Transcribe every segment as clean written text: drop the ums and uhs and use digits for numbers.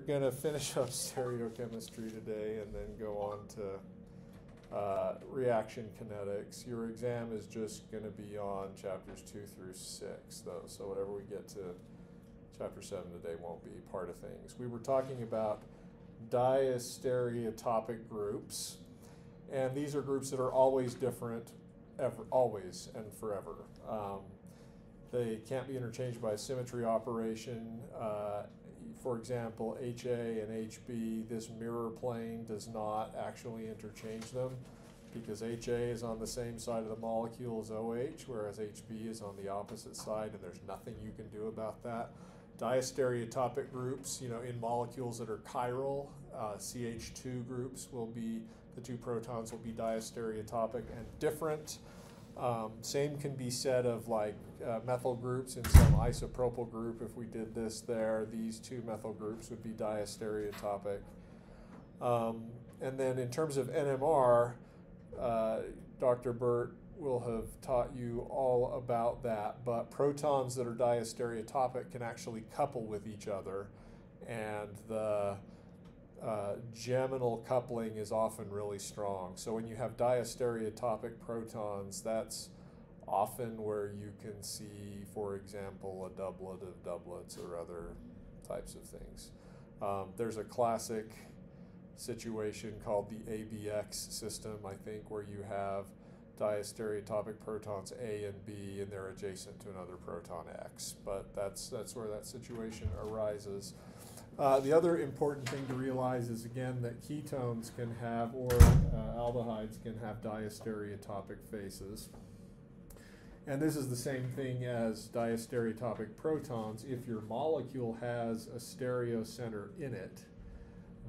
going to finish up stereochemistry today and then go on to reaction kinetics. Your exam is just going to be on chapters 2 through 6, though, so whatever we get to chapter 7 today won't be part of things. We were talking about diastereotopic groups, and these are groups that are always different, always and forever. They can't be interchanged by a symmetry operation. For example, HA and HB, this mirror plane does not actually interchange them because HA is on the same side of the molecule as OH, whereas HB is on the opposite side, and there's nothing you can do about that. Diastereotopic groups, in molecules that are chiral, CH2 groups will be, the two protons will be diastereotopic and different. Same can be said of methyl groups in some isopropyl group. If we did this there, these two methyl groups would be diastereotopic. And then in terms of NMR, Dr. Burt will have taught you all about that, but protons that are diastereotopic can actually couple with each other, and the geminal coupling is often really strong. So when you have diastereotopic protons, that's often where you can see, for example, a doublet of doublets or other types of things. There's a classic situation called the ABX system, I think, where you have diastereotopic protons A and B, and they're adjacent to another proton X. But that's where that situation arises. The other important thing to realize is, again, that ketones can have, or aldehydes can have diastereotopic faces. And this is the same thing as diastereotopic protons. If your molecule has a stereocenter in it,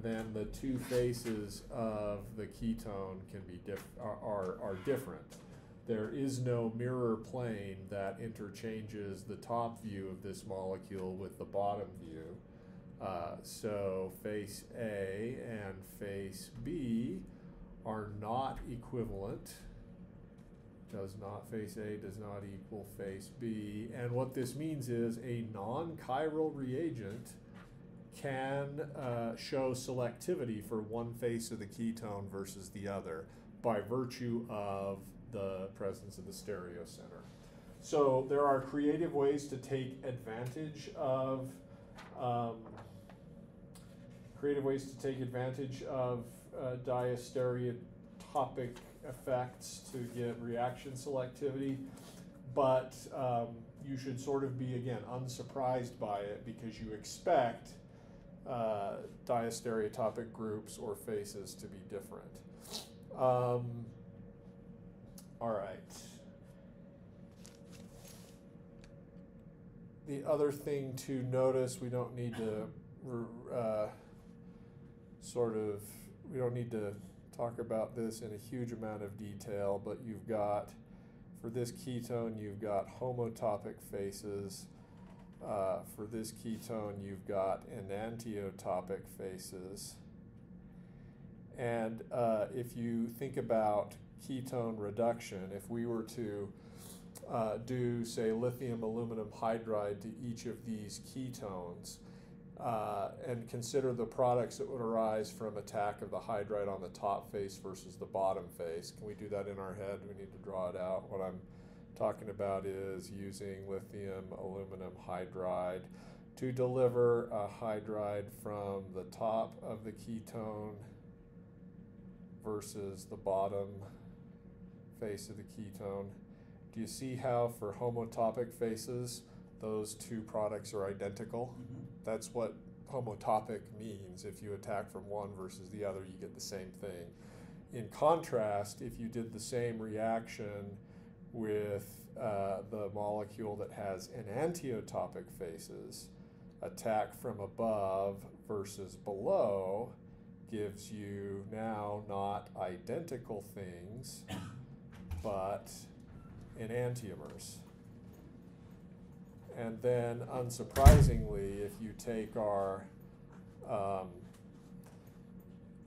then the two faces of the ketone can be are different. There is no mirror plane that interchanges the top view of this molecule with the bottom view. So face A and face B are not equivalent. Face A does not equal face B. And what this means is a non-chiral reagent can show selectivity for one face of the ketone versus the other by virtue of the presence of the stereocenter. So there are creative ways to take advantage of diastereotopic effects to get reaction selectivity, but you should sort of be, again, unsurprised by it because you expect diastereotopic groups or faces to be different. All right. The other thing to notice, we don't need to we don't need to talk about this in a huge amount of detail, but you've got, for this ketone, you've got homotopic faces. For this ketone, you've got enantiotopic faces. And if you think about ketone reduction, if we were to do, say, lithium aluminum hydride to each of these ketones, and consider the products that would arise from attack of the hydride on the top face versus the bottom face. Can we do that in our head? We need to draw it out. What I'm talking about is using lithium aluminum hydride to deliver a hydride from the top of the ketone versus the bottom face of the ketone. Do you see how for homotopic faces those two products are identical? Mm-hmm. That's what homotopic means. If you attack from one versus the other, you get the same thing. In contrast, if you did the same reaction with the molecule that has enantiotopic faces, attack from above versus below gives you now not identical things, but enantiomers. And then, unsurprisingly, if you take our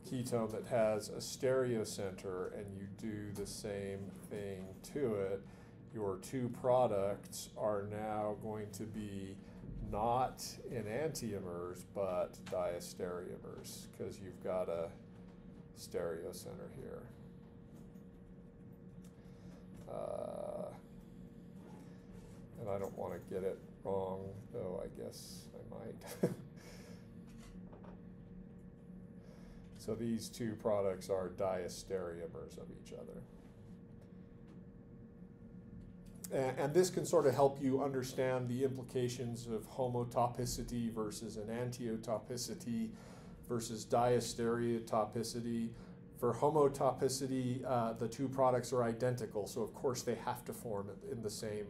ketone that has a stereocenter and you do the same thing to it, your two products are now going to be not enantiomers, but diastereomers, because you've got a stereo center here. And I don't want to get it wrong, though I guess I might. So these two products are diastereomers of each other. And this can sort of help you understand the implications of homotopicity versus enantiotopicity versus diastereotopicity. For homotopicity, the two products are identical, so of course they have to form in the same,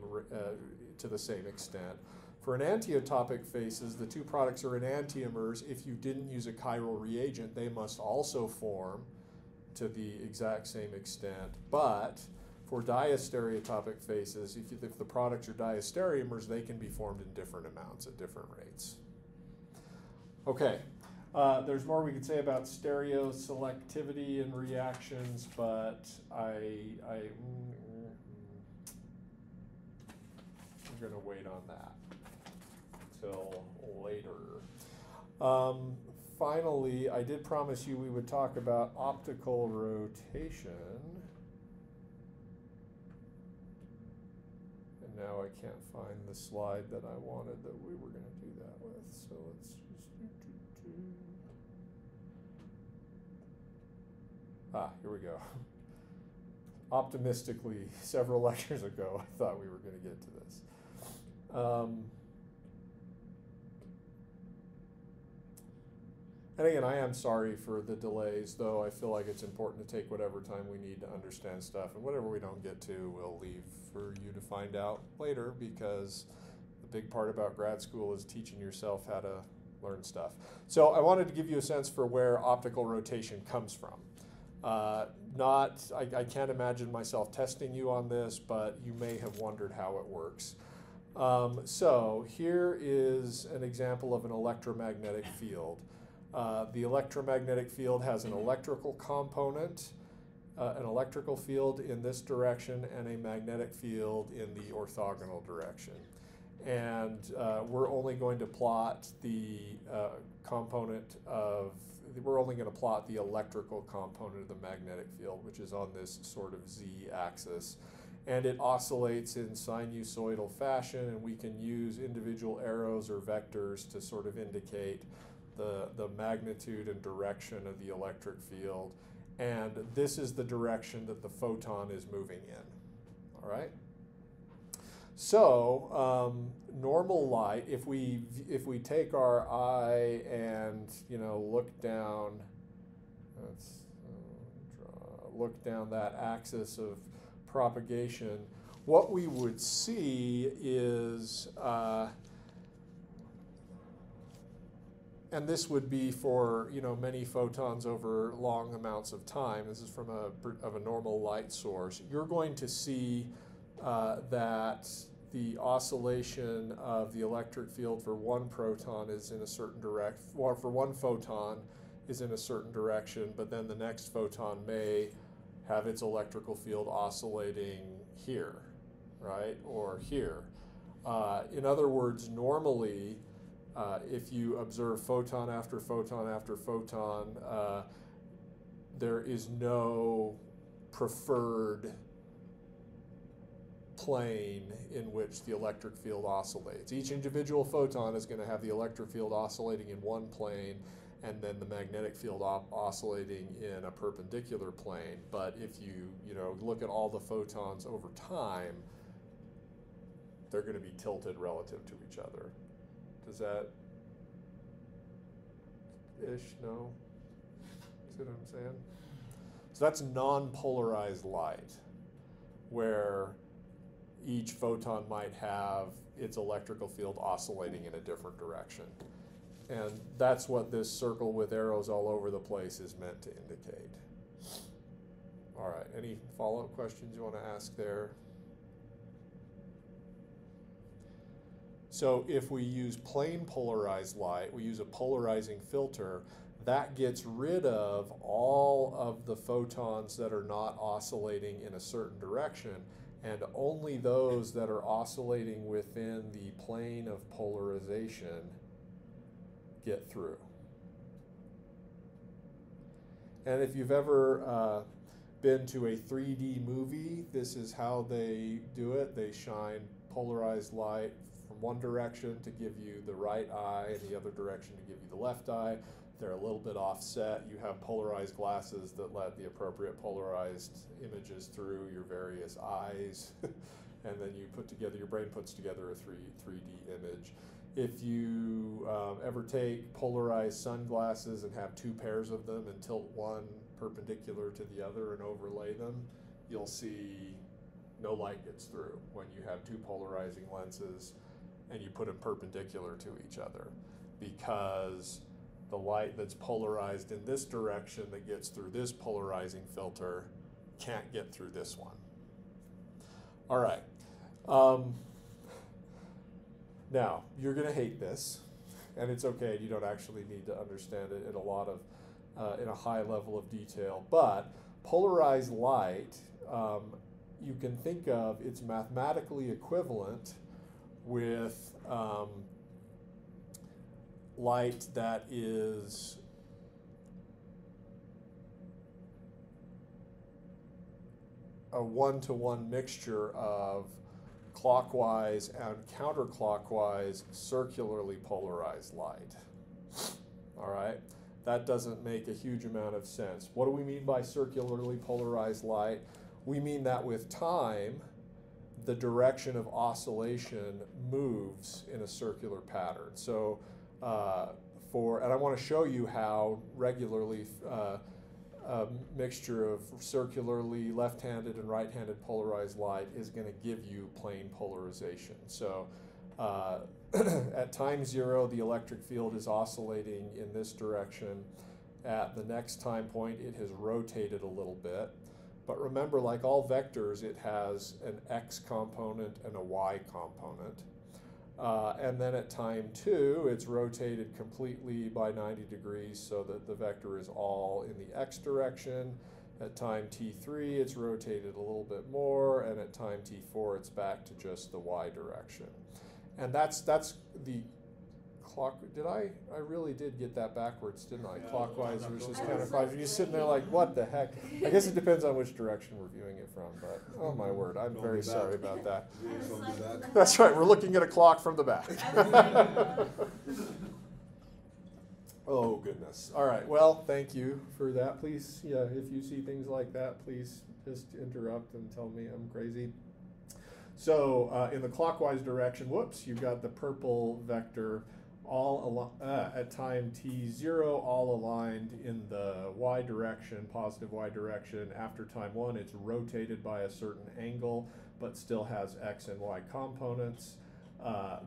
to the same extent. For enantiotopic faces, the two products are enantiomers. If you didn't use a chiral reagent, they must also form to the exact same extent. But for diastereotopic faces, if the products are diastereomers, they can be formed in different amounts at different rates. Okay. There's more we could say about stereo selectivity and reactions, but I'm going to wait on that till later. Finally, I did promise you we would talk about optical rotation. And now I can't find the slide that I wanted that we were going to do that with. So let's just here we go. Optimistically, several lectures ago, I thought we were going to get to this. And again, I am sorry for the delays, though I feel like it's important to take whatever time we need to understand stuff, and whatever we don't get to, we'll leave for you to find out later, because the big part about grad school is teaching yourself how to learn stuff. So I wanted to give you a sense for where optical rotation comes from. I can't imagine myself testing you on this, but you may have wondered how it works. So here is an example of an electromagnetic field. The electromagnetic field has an electrical component, an electrical field in this direction, and a magnetic field in the orthogonal direction. And we're only going to plot the we're only going to plot the electrical component of the magnetic field, which is on this sort of z-axis. And it oscillates in sinusoidal fashion, and we can use individual arrows or vectors to sort of indicate the magnitude and direction of the electric field. And this is the direction that the photon is moving in, all right? So normal light, if we take our eye and look down, let's look down that axis of propagation, what we would see is, and this would be for many photons over long amounts of time. This is from a normal light source. You're going to see that the oscillation of the electric field for one proton is in a certain direction, or for one photon is in a certain direction, but then the next photon may have its electrical field oscillating here, right, or here. In other words, normally, if you observe photon after photon after photon, there is no preferred plane in which the electric field oscillates. Each individual photon is going to have the electric field oscillating in one plane, and then the magnetic field oscillating in a perpendicular plane. But if you look at all the photons over time, they're going to be tilted relative to each other. Does that no? See what I'm saying? So that's non-polarized light, where each photon might have its electrical field oscillating in a different direction. And that's what this circle with arrows all over the place is meant to indicate. All right, any follow-up questions you want to ask there? So if we use plain polarized light, we use a polarizing filter, that gets rid of all of the photons that are not oscillating in a certain direction, and only those that are oscillating within the plane of polarization get through. And if you've ever been to a 3D movie, this is how they do it. They shine polarized light from one direction to give you the right eye and the other direction to give you the left eye. They're a little bit offset. You have polarized glasses that let the appropriate polarized images through your various eyes. And then you put together, your brain puts together a 3D image. If you ever take polarized sunglasses and have two pairs of them and tilt one perpendicular to the other and overlay them, you'll see no light gets through when you have two polarizing lenses and you put them perpendicular to each other, because the light that's polarized in this direction that gets through this polarizing filter can't get through this one. All right. Now, you're going to hate this, and it's okay. You don't actually need to understand it in a lot of, in a high level of detail. But polarized light, you can think of, it's mathematically equivalent with light that is a one-to-one mixture of clockwise and counterclockwise circularly polarized light. All right, that doesn't make a huge amount of sense. What do we mean by circularly polarized light? We mean that with time, the direction of oscillation moves in a circular pattern. So and I want to show you how regularly a mixture of circularly left-handed and right-handed polarized light is going to give you plane polarization. So at time 0, the electric field is oscillating in this direction. At the next time point, it has rotated a little bit. But remember, like all vectors, it has an x component and a y component. And then at time 2, it's rotated completely by 90 degrees so that the vector is all in the x direction. At time t3, it's rotated a little bit more, and at time t4, it's back to just the y direction. And that's the clock. I really did get that backwards, didn't I? Yeah, clockwise versus counterclockwise. You're sitting there like, what the heck? I guess it depends on which direction we're viewing it from, but oh my word, I'm very sorry about that. That's right, we're looking at a clock from the back. Oh goodness. All right, well, thank you for that. Please, yeah, if you see things like that, please just interrupt and tell me I'm crazy. So in the clockwise direction, whoops, you've got the purple vector all at time t0, all aligned in the y direction, positive y direction. After time 1, it's rotated by a certain angle, but still has x and y components.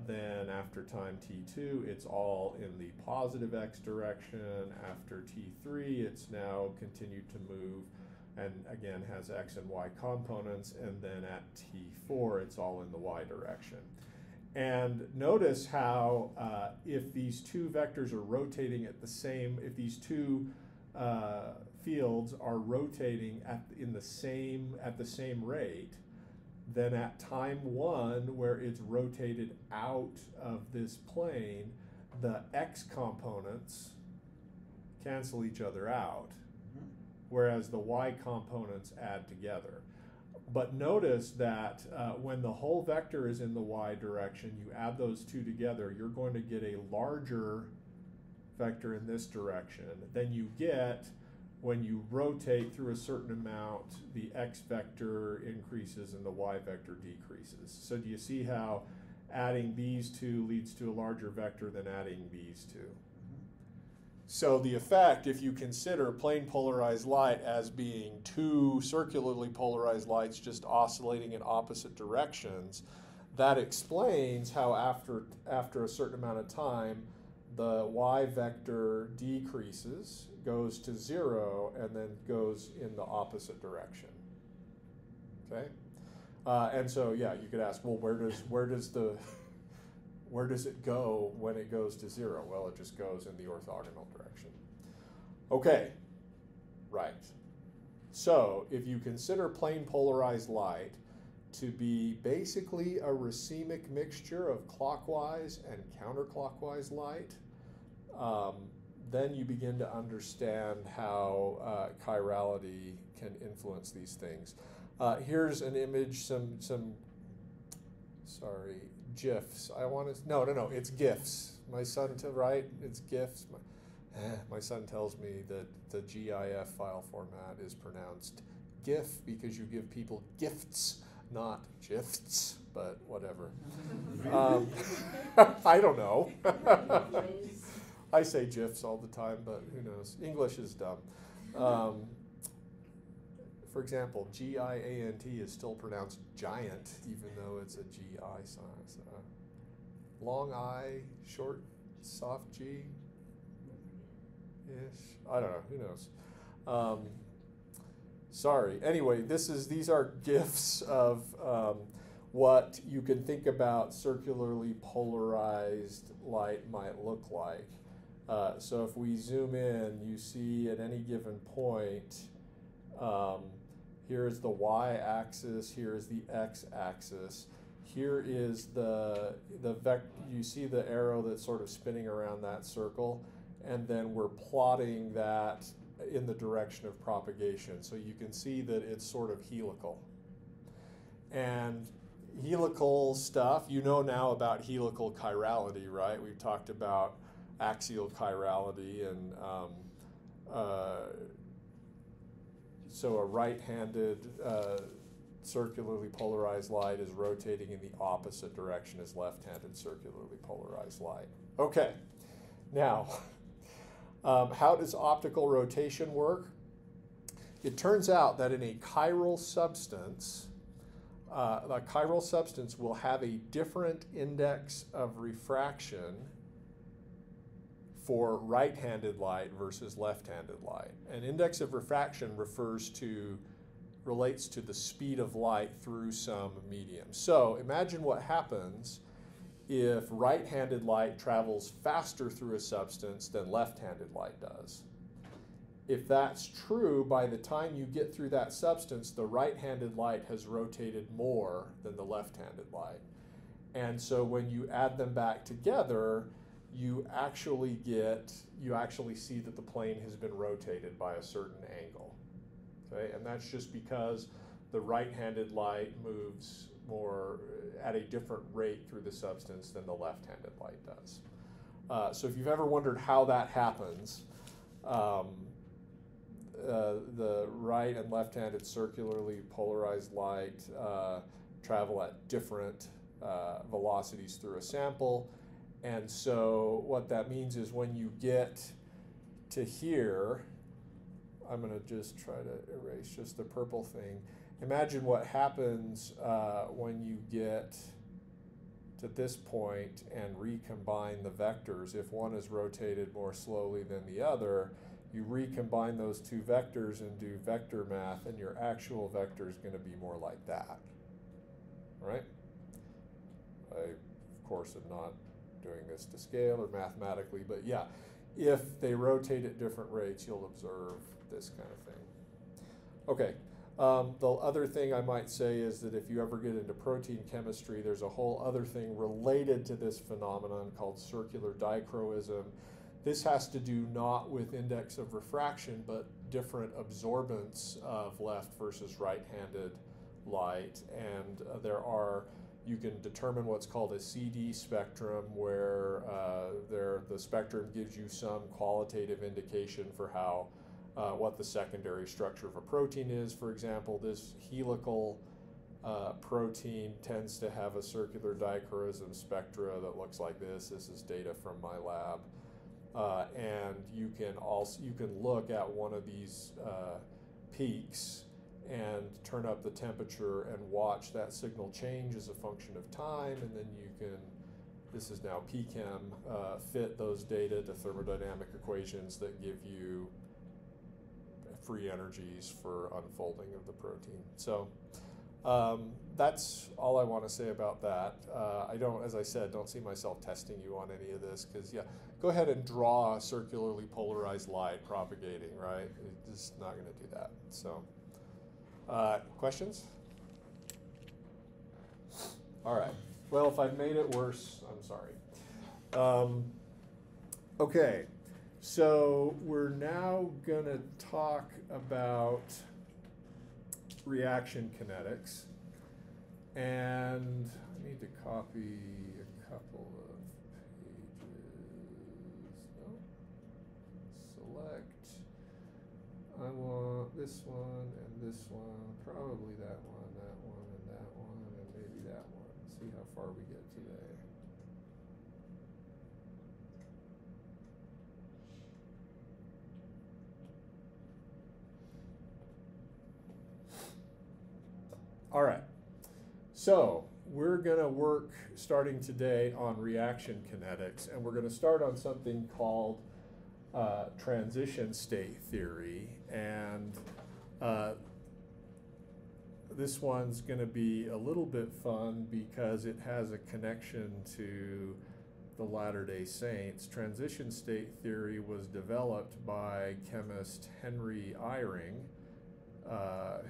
Then after time t2, it's all in the positive x direction. After t3, it's now continued to move and again has x and y components. And then at t4, it's all in the y direction. And notice how if these two vectors are rotating at the same, if these two fields are rotating at the same rate, then at time 1, where it's rotated out of this plane, the x components cancel each other out, whereas the y components add together. But notice that when the whole vector is in the y direction, you add those two together, you're going to get a larger vector in this direction than you get when you rotate through a certain amount, the x vector increases and the y vector decreases. So do you see how adding these two leads to a larger vector than adding these two? So the effect, if you consider plane polarized light as being two circularly polarized lights just oscillating in opposite directions, that explains how after a certain amount of time, the y vector decreases, goes to 0, and then goes in the opposite direction. Okay, and so yeah, you could ask, well, where does it go when it goes to 0? Well, it just goes in the orthogonal direction. Okay, right. So if you consider plane polarized light to be basically a racemic mixture of clockwise and counterclockwise light, then you begin to understand how chirality can influence these things. Here's an image, some GIFs. No, it's GIFs. My son, right? It's GIFs. My son tells me that the GIF file format is pronounced GIF because you give people gifts, not GIFs, but whatever. I don't know. I say GIFs all the time, but who knows? English is dumb. For example, GIANT is still pronounced giant, even though it's a GI size. Long I, short, soft G. Ish. I don't know. Who knows? Sorry. Anyway, these are GIFs of what you can think about circularly polarized light might look like. So if we zoom in, you see at any given point, here is the y-axis, here is the x-axis. Here is the you see the arrow that's sort of spinning around that circle, and then we're plotting that in the direction of propagation. So you can see that it's sort of helical. And helical stuff, you know now about helical chirality, right? We've talked about axial chirality, and so a right-handed circularly polarized light is rotating in the opposite direction as left-handed circularly polarized light. Okay, now, how does optical rotation work? It turns out that in a chiral substance, will have a different index of refraction for right-handed light versus left-handed light. An index of refraction relates to the speed of light through some medium. So imagine what happens if right-handed light travels faster through a substance than left-handed light does. If that's true, by the time you get through that substance, the right-handed light has rotated more than the left-handed light. And so when you add them back together, you actually see that the plane has been rotated by a certain angle. Okay? And that's just because the right-handed light moves more at a different rate through the substance than the left-handed light does. So if you've ever wondered how that happens, the right and left-handed circularly polarized light travel at different velocities through a sample. And so what that means is when you get to here, I'm going to just try to erase just the purple thing. Imagine what happens when you get to this point and recombine the vectors. If one is rotated more slowly than the other, you recombine those two vectors and do vector math, and your actual vector is going to be more like that, right? I, of course, am not doing this to scale or mathematically, but yeah, if they rotate at different rates, you'll observe this kind of thing. Okay, the other thing I might say is that if you ever get into protein chemistry, there's a whole other thing related to this phenomenon called circular dichroism. This has to do not with index of refraction, but different absorbance of left versus right-handed light. And you can determine what's called a CD spectrum, where the spectrum gives you some qualitative indication for how what the secondary structure of a protein is. For example, this helical protein tends to have a circular dichroism spectra that looks like this. This is data from my lab. And you can look at one of these peaks and turn up the temperature and watch that signal change as a function of time, and then you can, this is now PChem, fit those data to thermodynamic equations that give you free energies for unfolding of the protein. So that's all I want to say about that. I don't, as I said, don't see myself testing you on any of this, because yeah, go ahead and draw circularly polarized light propagating, right? It's just not going to do that. So, questions? All right. Well, if I've made it worse, I'm sorry. Okay, so we're now going to talk about reaction kinetics. And I need to copy a couple of pages. No. Select. I want this one and this one, probably that one, and that one, and maybe that one. See how far we get today. All right. So we're going to work starting today on reaction kinetics, and we're going to start on something called transition state theory. And this one's going to be a little bit fun because it has a connection to the Latter-day Saints. Transition state theory was developed by chemist Henry Eyring,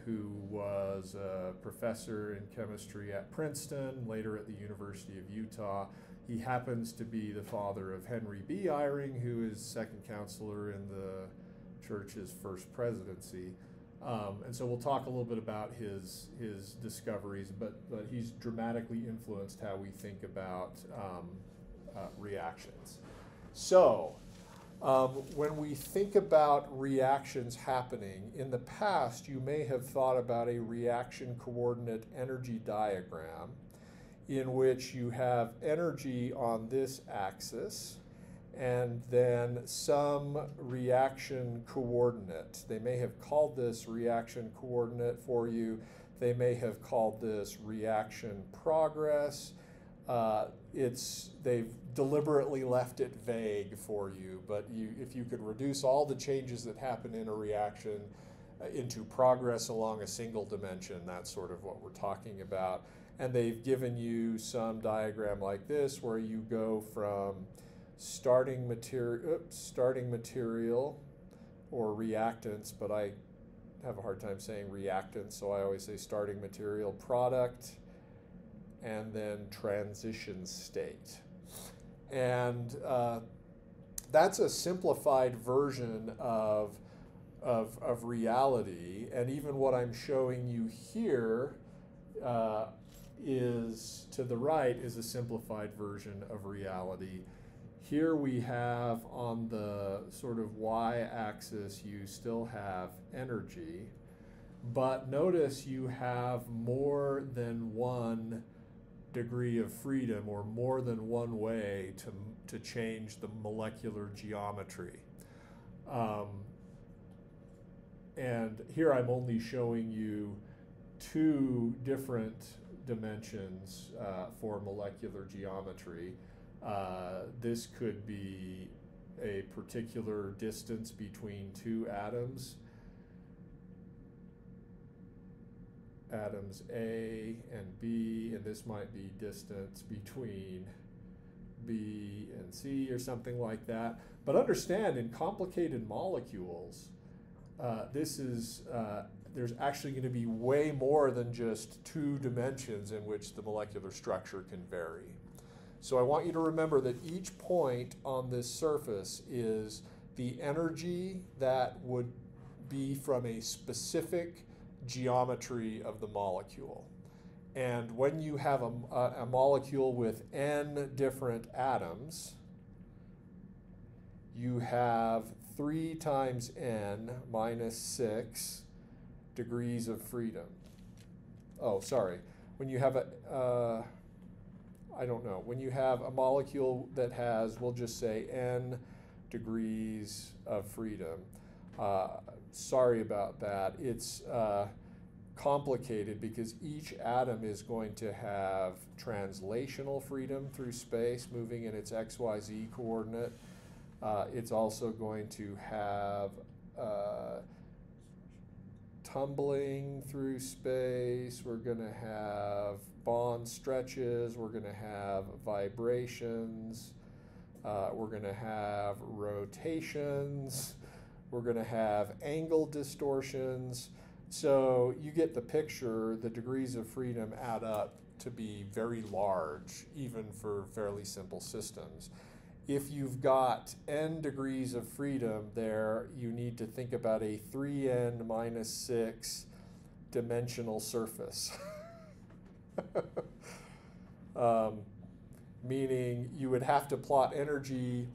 who was a professor in chemistry at Princeton, later at the University of Utah. He happens to be the father of Henry B. Eyring, who is second counselor in the church's first presidency. And so we'll talk a little bit about his discoveries, but he's dramatically influenced how we think about reactions. So when we think about reactions happening, in the past you may have thought about a reaction coordinate energy diagram in which you have energy on this axis and then some reaction coordinate. They may have called this reaction coordinate for you. They may have called this reaction progress. They've deliberately left it vague for you, but if you could reduce all the changes that happen in a reaction into progress along a single dimension, that's sort of what we're talking about. And they've given you some diagram like this where you go from starting material or reactants, but I have a hard time saying reactants, so I always say starting material, product, and then transition state. And that's a simplified version of reality. And even what I'm showing you here is, to the right, is a simplified version of reality. Here we have on the sort of y-axis, you still have energy, but notice you have more than one degree of freedom, or more than one way to change the molecular geometry. And here I'm only showing you two different dimensions for molecular geometry. This could be a particular distance between two atoms, atoms A and B, and this might be distance between B and C or something like that. But understand, in complicated molecules, there's actually going to be way more than just two dimensions in which the molecular structure can vary. So I want you to remember that each point on this surface is the energy that would be from a specific geometry of the molecule. And when you have a molecule with n different atoms, you have 3 times n minus 6 degrees of freedom. Oh, sorry. When you have when you have a molecule that has, we'll just say, n degrees of freedom. Sorry about that. It's complicated because each atom is going to have translational freedom through space, moving in its XYZ coordinate. It's also going to have tumbling through space. We're going to have bond stretches. We're going to have vibrations. We're going to have rotations. We're going to have angle distortions. So you get the picture. The degrees of freedom add up to be very large, even for fairly simple systems. If you've got n degrees of freedom there, you need to think about a 3n minus 6 dimensional surface. Meaning you would have to plot energy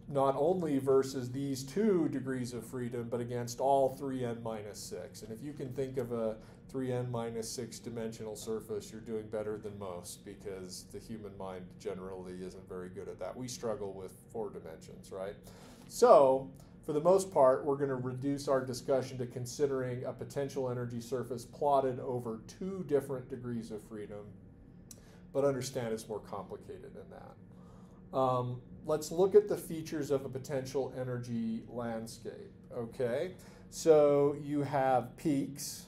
not only versus these 2 degrees of freedom, but against all 3n minus 6. And if you can think of a 3n minus 6 dimensional surface, you're doing better than most, because the human mind generally isn't very good at that. We struggle with 4 dimensions, right? So, for the most part, we're going to reduce our discussion to considering a potential energy surface plotted over 2 different degrees of freedom, but understand it's more complicated than that. Let's look at the features of a potential energy landscape, okay? So you have peaks,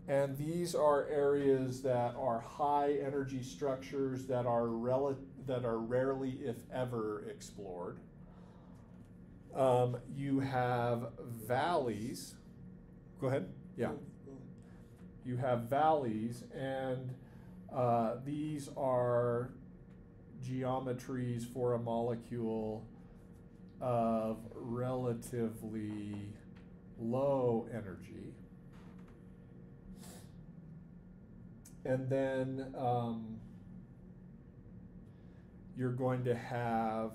and these are areas that are high energy structures that are rarely, if ever, explored. You have valleys. Go ahead. Yeah. You have valleys, and these are geometries for a molecule of relatively low energy. And then you're going to have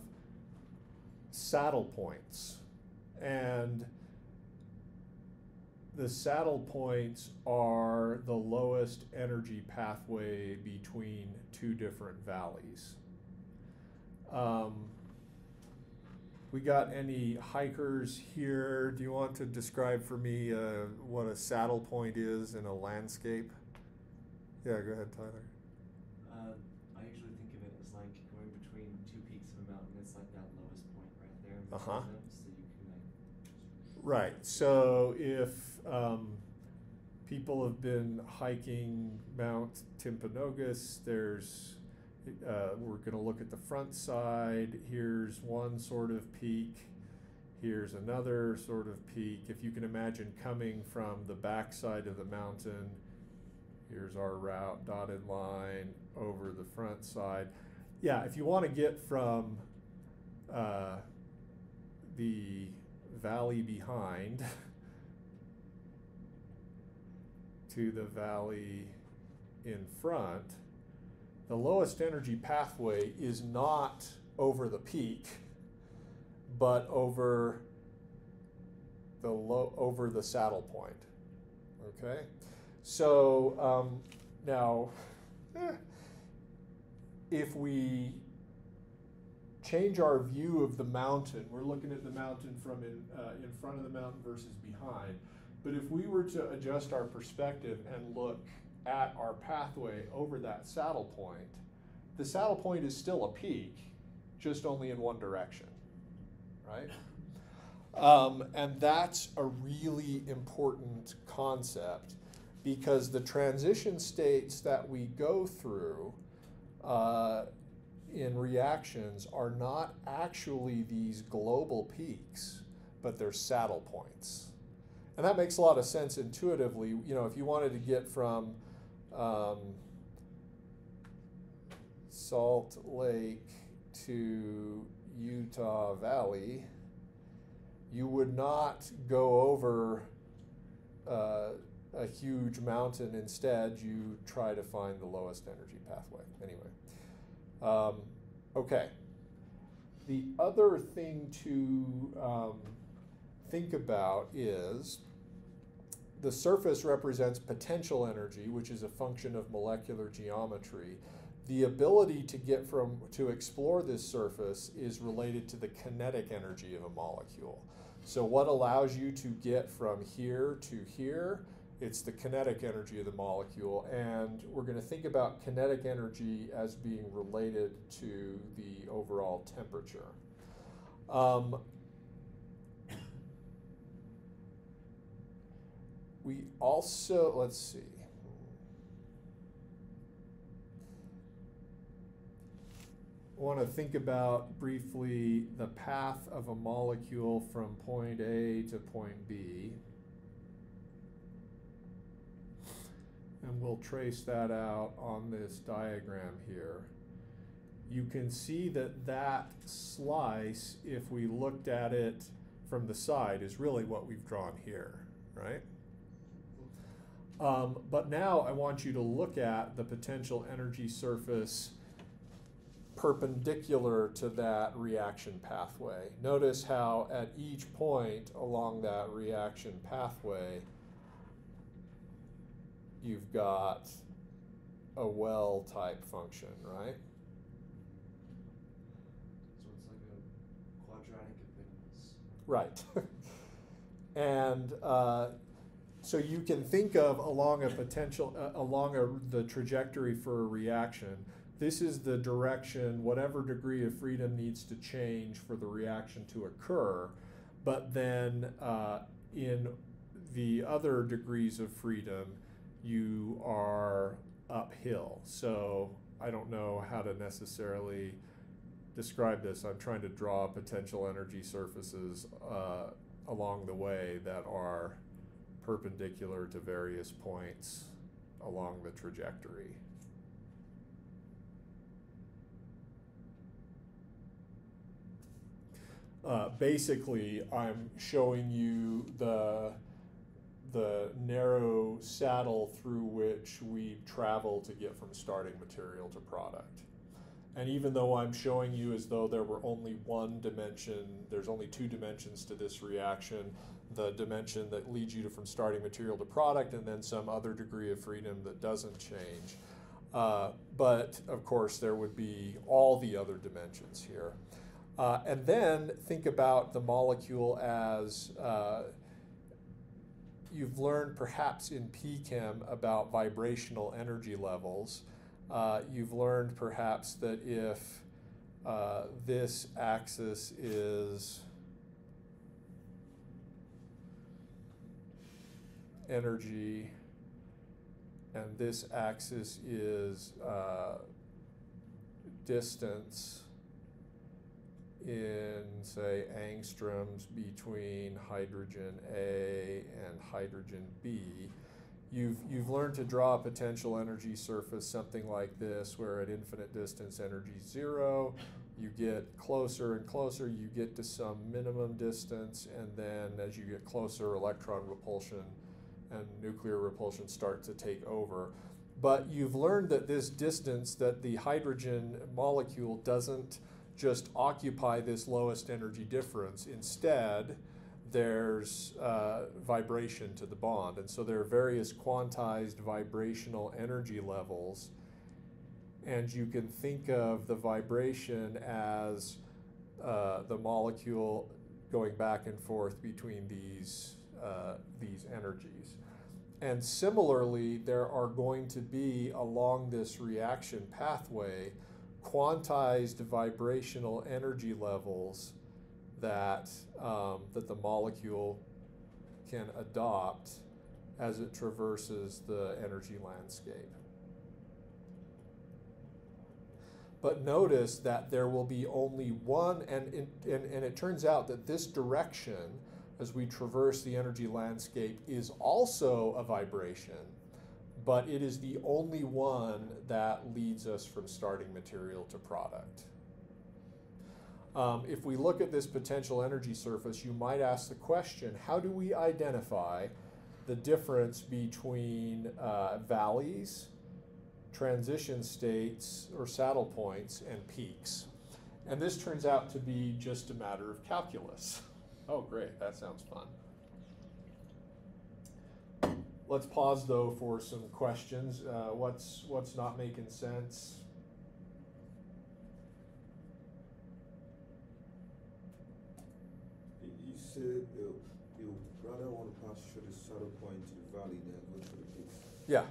saddle points. And the saddle points are the lowest energy pathway between 2 different valleys. We got any hikers here? Do you want to describe for me what a saddle point is in a landscape? Yeah, go ahead, Tyler. I usually think of it as like going between 2 peaks of a mountain. It's like that lowest point right there. Uh-huh. Them, so you can like. Right. So if people have been hiking Mount Timpanogos, there's we're going to look at the front side. Here's one sort of peak. Here's another sort of peak. If you can imagine coming from the back side of the mountain, here's our route, dotted line, over the front side. Yeah, if you want to get from the valley behind to the valley in front, the lowest energy pathway is not over the peak, but over the saddle point. Okay, so now if we change our view of the mountain, we're looking at the mountain from in front of the mountain versus behind. But if we were to adjust our perspective and look at our pathway over that saddle point, the saddle point is still a peak, just only in one direction, right? And that's a really important concept, because the transition states that we go through in reactions are not actually these global peaks, but they're saddle points. And that makes a lot of sense intuitively. You know, if you wanted to get from Salt Lake to Utah Valley, you would not go over a huge mountain. Instead, you try to find the lowest energy pathway. Anyway, okay. The other thing to think about is the surface represents potential energy, which is a function of molecular geometry. The ability to get to explore this surface is related to the kinetic energy of a molecule. So what allows you to get from here to here? It's the kinetic energy of the molecule, and we're going to think about kinetic energy as being related to the overall temperature. We also, let's see. I want to think about briefly the path of a molecule from point A to point B. and we'll trace that out on this diagram here, you can see that that slice, if we looked at it from the side, is really what we've drawn here, right? But now I want you to look at the potential energy surface perpendicular to that reaction pathway. Notice how at each point along that reaction pathway, you've got a well type function, right? So it's like a quadratic epicnus. Right. And so you can think of along a potential, the trajectory for a reaction, this is the direction, whatever degree of freedom needs to change for the reaction to occur. But then in the other degrees of freedom, you are uphill. So I don't know how to necessarily describe this. I'm trying to draw potential energy surfaces along the way that are perpendicular to various points along the trajectory. Basically, I'm showing you the narrow saddle through which we travel to get from starting material to product. And even though I'm showing you as though there were only one dimension, there's only two dimensions to this reaction, the dimension that leads you from starting material to product, and then some other degree of freedom that doesn't change. But of course, there would be all the other dimensions here. And then think about the molecule as you've learned perhaps in P-Chem about vibrational energy levels. You've learned perhaps that if this axis is energy and this axis is distance in, say, angstroms between hydrogen A and hydrogen B, you've learned to draw a potential energy surface something like this, where at infinite distance energy is 0, you get closer and closer, you get to some minimum distance, and then as you get closer, electron repulsion and nuclear repulsion start to take over. But you've learned that this distance, that the hydrogen molecule doesn't just occupy this lowest energy difference. Instead, there's vibration to the bond. And so there are various quantized vibrational energy levels. And you can think of the vibration as the molecule going back and forth between these energies. And similarly, there are going to be, along this reaction pathway, quantized vibrational energy levels that that the molecule can adopt as it traverses the energy landscape. But notice that there will be only one, and it turns out that this direction, as we traverse the energy landscape, is also a vibration, but it is the only one that leads us from starting material to product. If we look at this potential energy surface, you might ask the question, how do we identify the difference between valleys, transition states, or saddle points, and peaks? And this turns out to be just a matter of calculus. Oh, great, that sounds fun. Let's pause, though, for some questions. What's not making sense? You said you rather want to pass through the saddle point to the valley than go through the peaks. Yeah.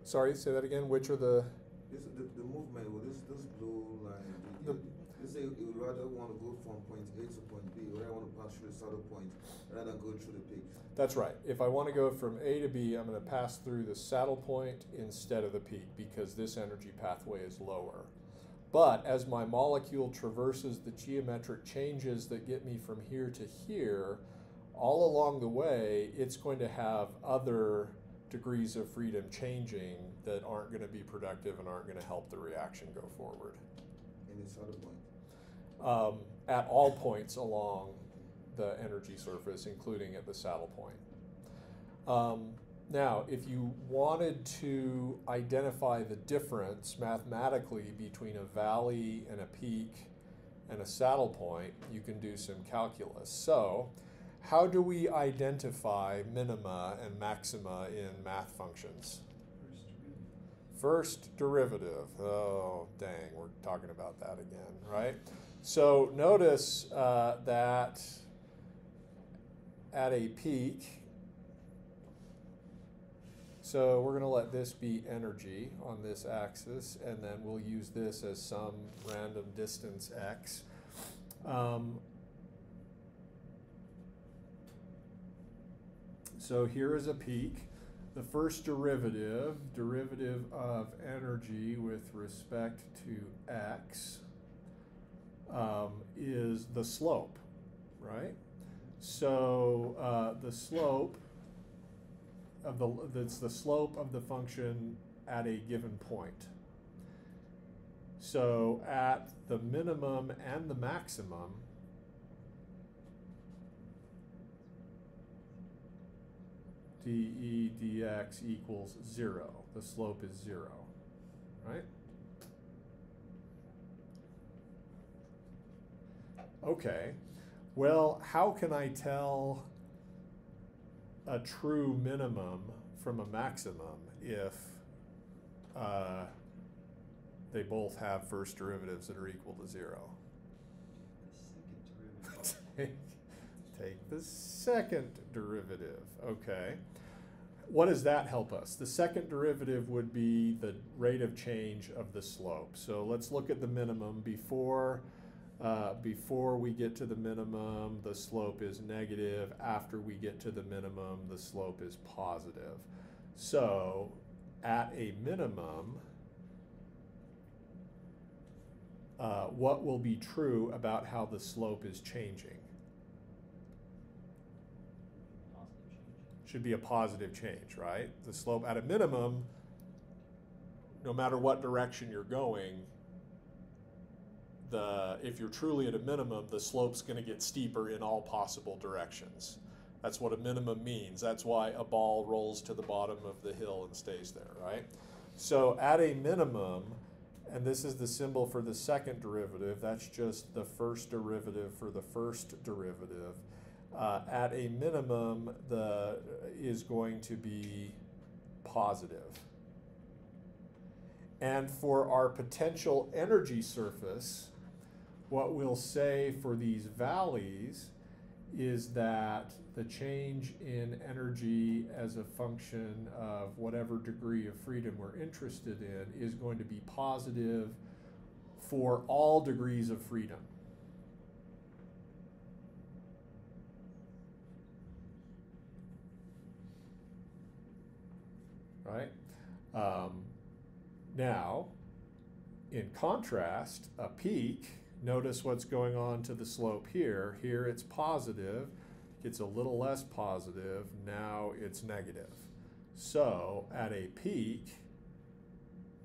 Sorry, say that again. Which are the... The movement, well, this blue line, you say you rather want to go from point A to point B, or I want to pass through the saddle point rather than go through the peaks. That's right. If I want to go from A to B, I'm going to pass through the saddle point instead of the peak, because this energy pathway is lower. But as my molecule traverses the geometric changes that get me from here to here, all along the way, it's going to have other degrees of freedom changing that aren't going to be productive and aren't going to help the reaction go forward. In the saddle point. At all points along the energy surface, including at the saddle point. Now, if you wanted to identify the difference mathematically between a valley and a peak and a saddle point, you can do some calculus. So, how do we identify minima and maxima in math functions? First derivative. Oh, dang, we're talking about that again, right? So notice that at a peak, so we're going to let this be energy on this axis, and then we'll use this as some random distance x. So here is a peak. The first derivative of energy with respect to x, is the slope, right? So the slope of that's the slope of the function at a given point. So at the minimum and the maximum, dE dx equals 0. The slope is 0, right? Okay, well, how can I tell a true minimum from a maximum if they both have first derivatives that are equal to 0? Take the second derivative, okay. What does that help us? The second derivative would be the rate of change of the slope. So let's look at the minimum. Before we get to the minimum, the slope is negative. After we get to the minimum, the slope is positive. So at a minimum, what will be true about how the slope is changing? Should be a positive change, right? The slope at a minimum, no matter what direction you're going, if you're truly at a minimum, the slope's going to get steeper in all possible directions. That's what a minimum means. That's why a ball rolls to the bottom of the hill and stays there, right? So at a minimum, and this is the symbol for the second derivative, that's just the first derivative for the first derivative. At a minimum, is going to be positive. And for our potential energy surface, what we'll say for these valleys is that the change in energy as a function of whatever degree of freedom we're interested in is going to be positive for all degrees of freedom. Right? Now, in contrast, a peak, notice what's going on to the slope here. Here it's positive, gets a little less positive, now it's negative. So at a peak,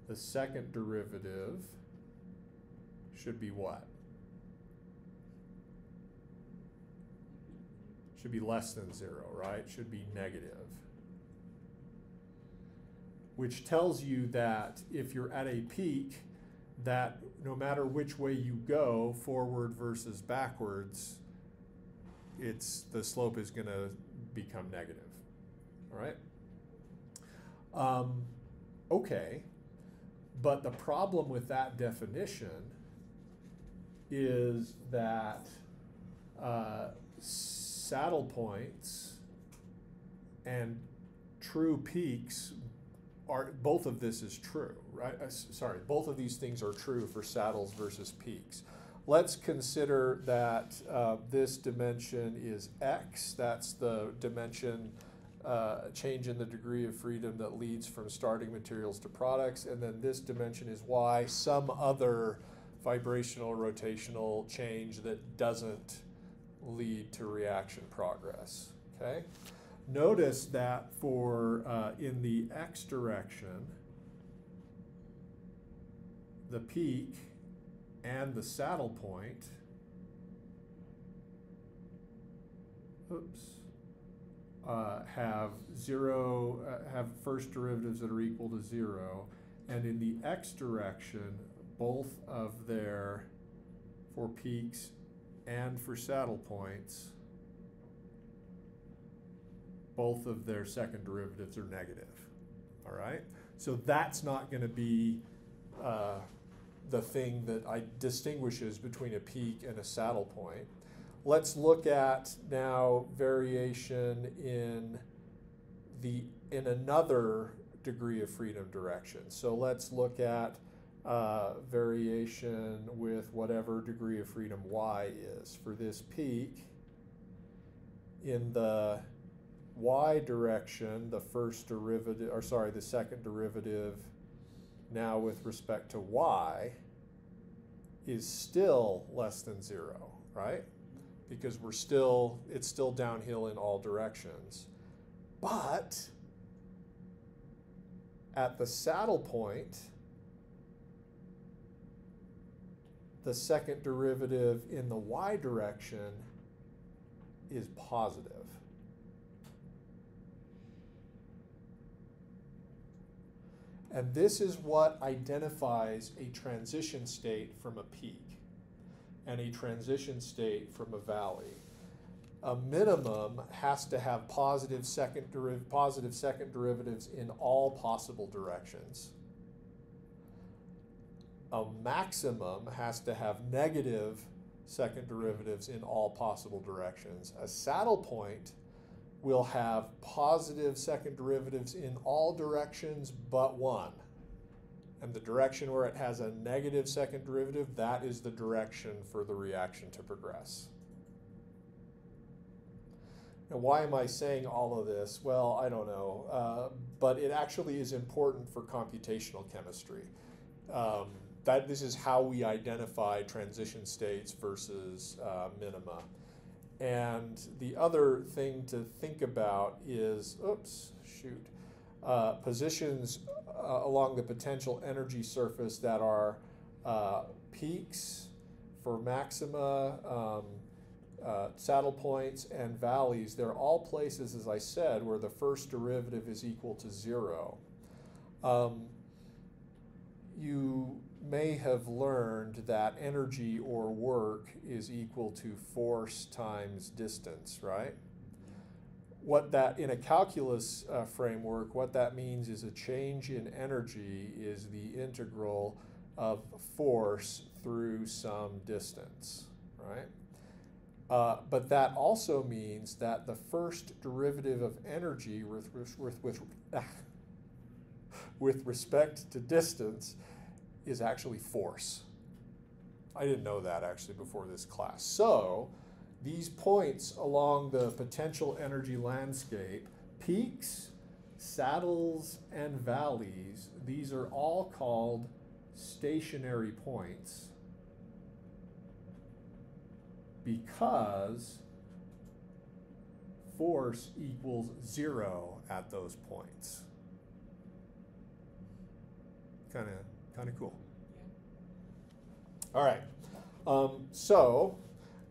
the second derivative should be what? Should be less than 0, right? Should be negative. Which tells you that if you're at a peak, that no matter which way you go, forward versus backwards, the slope is going to become negative. All right? Okay, but the problem with that definition is that saddle points and true peaks both of this is true, right? Sorry, both of these things are true for saddles versus peaks. Let's consider that this dimension is x. That's the dimension change in the degree of freedom that leads from starting materials to products. And then this dimension is y, some other vibrational rotational change that doesn't lead to reaction progress, okay? notice that for in the x direction, the peak and the saddle point, have have first derivatives that are equal to 0, and in the x direction, both of their, for peaks and for saddle points, both of their second derivatives are negative. All right? So that's not going to be the thing that distinguishes between a peak and a saddle point. Let's look at now variation in another degree of freedom direction. So let's look at variation with whatever degree of freedom y is. For this peak, in the y direction, the second derivative now with respect to y is still less than 0, right? Because it's still downhill in all directions. But at the saddle point, the second derivative in the y direction is positive. And this is what identifies a transition state from a peak and a transition state from a valley. A minimum has to have positive second derivatives in all possible directions. A maximum has to have negative second derivatives in all possible directions. A saddle point will have positive second derivatives in all directions but one. And the direction where it has a negative second derivative, that is the direction for the reaction to progress. Now, why am I saying all of this? Well, I don't know, but it actually is important for computational chemistry. This is how we identify transition states versus minima. And the other thing to think about is, positions along the potential energy surface that are peaks for maxima, saddle points, and valleys. They're all places, as I said, where the first derivative is equal to 0. You may have learned that energy or work is equal to force times distance, right? What that, in a calculus framework, what that means is a change in energy is the integral of force through some distance, right? But that also means that the first derivative of energy with respect to distance is actually force. I didn't know that actually before this class. So these points along the potential energy landscape, peaks, saddles, and valleys, these are all called stationary points because force equals 0 at those points. Kind of cool. All right. So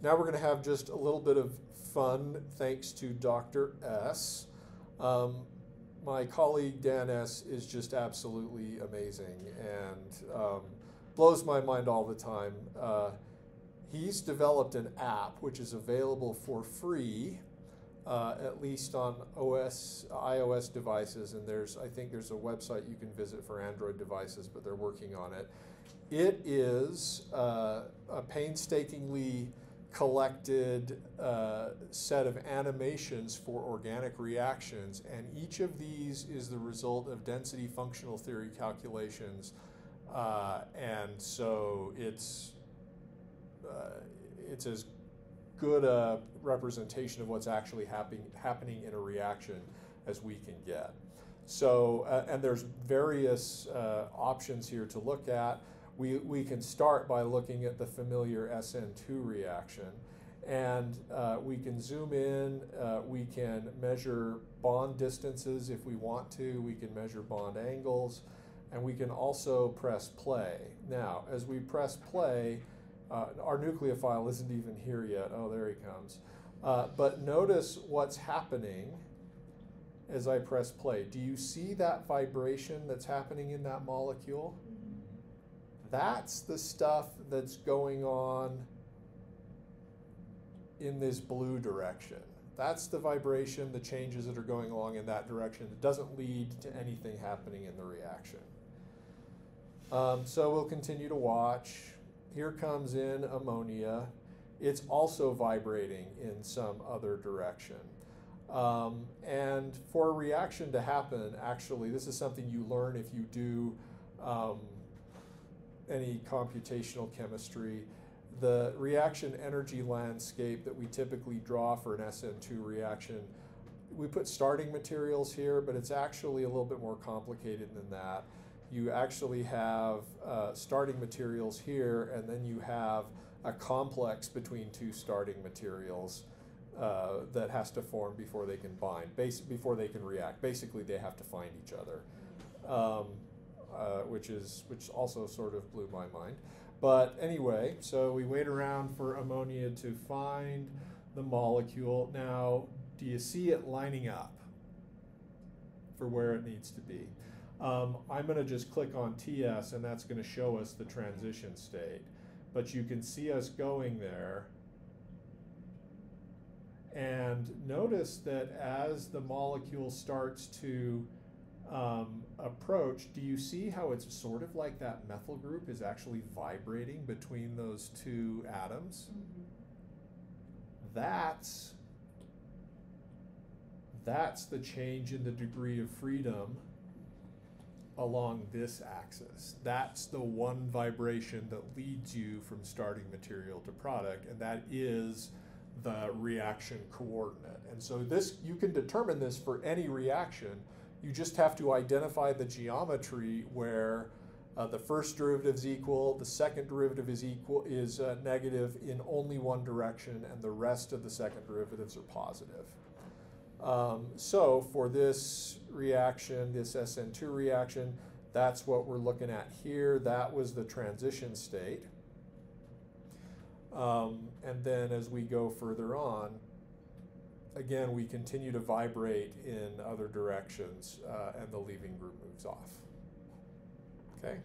now we're going to have just a little bit of fun thanks to Dr. S. My colleague Dan S. is just absolutely amazing and blows my mind all the time. He's developed an app which is available for free, at least on iOS devices, and I think there's a website you can visit for Android devices, but they're working on it. It is a painstakingly collected set of animations for organic reactions, and each of these is the result of density functional theory calculations, and so it's as good a representation of what's actually happening in a reaction as we can get. So, and there's various options here to look at. We can start by looking at the familiar SN2 reaction. And we can zoom in, we can measure bond distances if we want to, we can measure bond angles, and we can also press play. Now, as we press play, our nucleophile isn't even here yet. Oh, there he comes. But notice what's happening as I press play. Do you see that vibration that's happening in that molecule? That's the stuff that's going on in this blue direction. That's the vibration, the changes that are going along in that direction. It doesn't lead to anything happening in the reaction. So we'll continue to watch. Here comes in ammonia. It's also vibrating in some other direction. And for a reaction to happen, actually, this is something you learn if you do any computational chemistry. The reaction energy landscape that we typically draw for an SN2 reaction, we put starting materials here, but it's actually a little bit more complicated than that. You actually have starting materials here, and then you have a complex between two starting materials that has to form before they can bind, before they can react. Basically, they have to find each other, which also sort of blew my mind. But anyway, so we wait around for ammonia to find the molecule. Now, do you see it lining up for where it needs to be? I'm going to just click on TS, and that's going to show us the transition state. But you can see us going there. And notice that as the molecule starts to approach, do you see how it's sort of like that methyl group is actually vibrating between those two atoms? That's the change in the degree of freedom along this axis. That's the one vibration that leads you from starting material to product, and that is the reaction coordinate. And so this, you can determine this for any reaction. You just have to identify the geometry where the first derivative is equal, the second derivative is negative in only one direction, and the rest of the second derivatives are positive. So for this reaction, this SN2 reaction, that's what we're looking at here. That was the transition state. And then as we go further on, again, we continue to vibrate in other directions, and the leaving group moves off. Okay?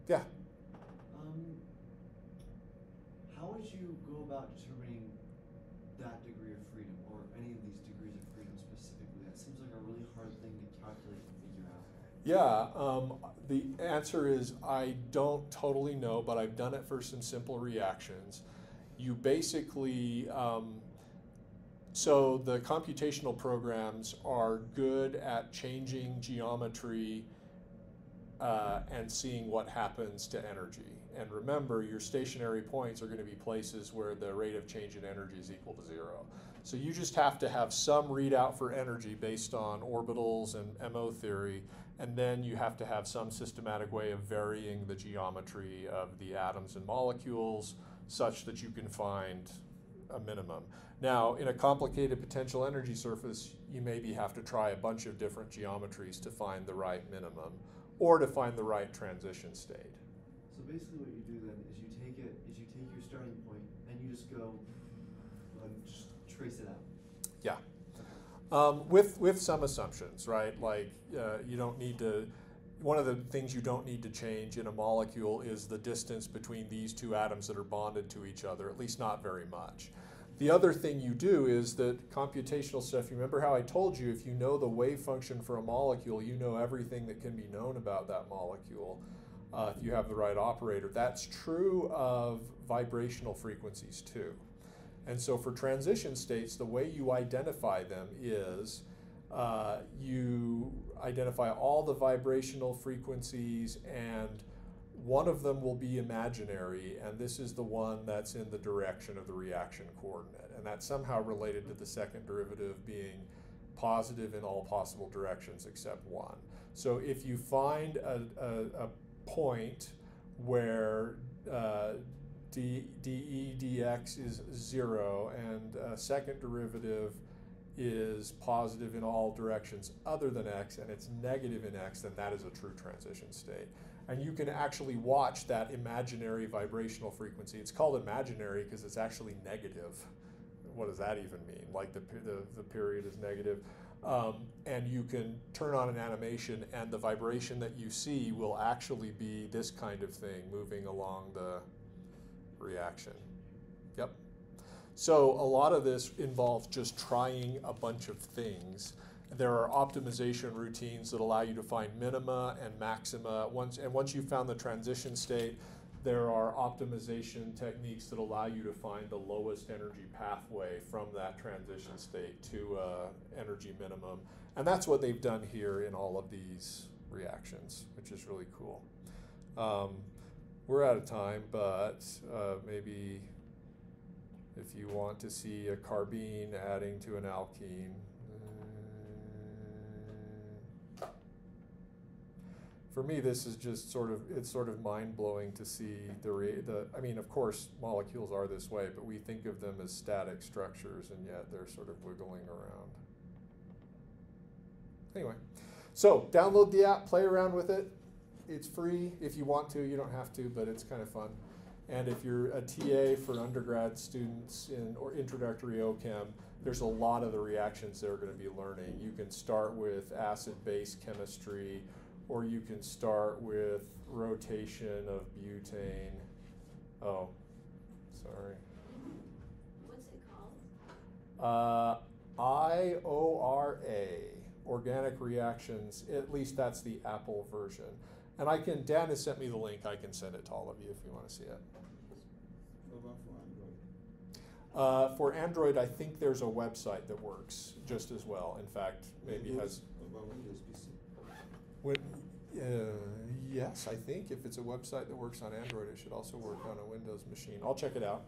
Yeah? How would you go about determining that degree of freedom, or any of these degrees of freedom specifically? That seems like a really hard thing to calculate and figure out. Yeah, the answer is I don't totally know, but I've done it for some simple reactions. You basically, so the computational programs are good at changing geometry and seeing what happens to energy. And remember, your stationary points are going to be places where the rate of change in energy is equal to 0. So you just have to have some readout for energy based on orbitals and MO theory, and then you have to have some systematic way of varying the geometry of the atoms and molecules such that you can find a minimum. Now, in a complicated potential energy surface, you maybe have to try a bunch of different geometries to find the right minimum or to find the right transition state. So basically what you do then is you take your starting point and you just go and just trace it out. Yeah. With some assumptions, right? Like you don't need to, one of the things you don't need to change in a molecule is the distance between these two atoms that are bonded to each other, at least not very much. The other thing you do is that computational stuff, you remember how I told you if you know the wave function for a molecule, you know everything that can be known about that molecule if you have the right operator. That's true of vibrational frequencies too. And so for transition states, the way you identify them is you identify all the vibrational frequencies, and one of them will be imaginary, and this is the one that's in the direction of the reaction coordinate. And that's somehow related to the second derivative being positive in all possible directions except one. So if you find a point where dE dx is 0, and second derivative is positive in all directions other than x, and it's negative in x, then that is a true transition state. And you can actually watch that imaginary vibrational frequency. It's called imaginary because it's actually negative. What does that even mean? Like the period is negative. And you can turn on an animation, and the vibration that you see will actually be this kind of thing moving along the reaction. Yep. So a lot of this involves just trying a bunch of things. There are optimization routines that allow you to find minima and maxima. Once you've found the transition state, there are optimization techniques that allow you to find the lowest energy pathway from that transition state to energy minimum. And that's what they've done here in all of these reactions, which is really cool. We're out of time, but maybe if you want to see a carbene adding to an alkene, for me, this is just sort of mind-blowing to see I mean, of course, molecules are this way, but we think of them as static structures, and yet they're sort of wiggling around. Anyway, so download the app, play around with it. It's free if you want to. You don't have to, but it's kind of fun. And if you're a TA for undergrad students or introductory OChem, there's a lot of the reactions they're going to be learning. You can start with acid-base chemistry, or you can start with rotation of butane. Oh, sorry. What's it called? IORA, Organic Reactions. At least that's the Apple version. And Dan has sent me the link. I can send it to all of you if you want to see it. What about for Android? For Android, I think there's a website that works just as well. In fact, maybe has. What about Windows PC? Yes, I think if it's a website that works on Android, it should also work on a Windows machine. I'll check it out.